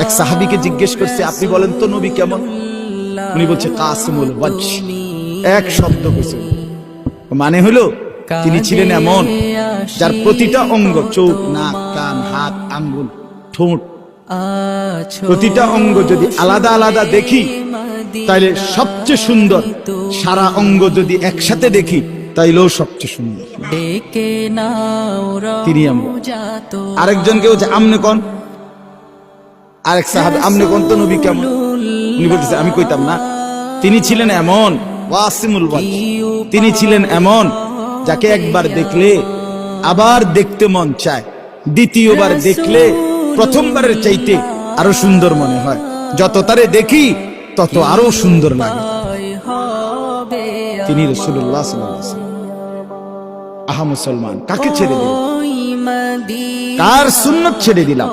এক সাহাবীকে জিজ্ঞেস করছে, আপনি বলেন তো নবী কেমন? উনি বলছে কাসিমুল ওয়াজহ, এক শব্দ কইছে, মানে হলো তিনি ছিলেন এমন যার প্রতিটা অঙ্গ, চোখ, নাক, কান, হাত, আঙ্গুল, ঠোঁট, প্রতিটা অঙ্গ যদি আলাদা আলাদা দেখি তাইলে সবচেয়ে সুন্দর, সারা অঙ্গ যদি একসাথে দেখি তাইলেও সবচেয়ে সুন্দর তিনি। আমরা আরেকজন কেউ আমনে কোন, আরেক সাহাবী আমনে কোন তো নবী কেমন? উনি বলতেছে আমি কইতাম না, তিনি ছিলেন এমন ওয়াসিমুল ওয়াজহ, তিনি ছিলেন এমন যাকে একবার দেখলে আবার দেখতে মন চায়, দ্বিতীয়বার দেখলে প্রথমবারের চাইতে আরো সুন্দর মনে হয়, যত তারে দেখি তত আরো সুন্দর লাগে। তিনি রাসূলুল্লাহ সাল্লাল্লাহু আলাইহি ওয়াসাল্লাম। আহা মুসলমান, কাকে ছেড়ে দিলাম, কার সুন্নাত ছেড়ে দিলাম?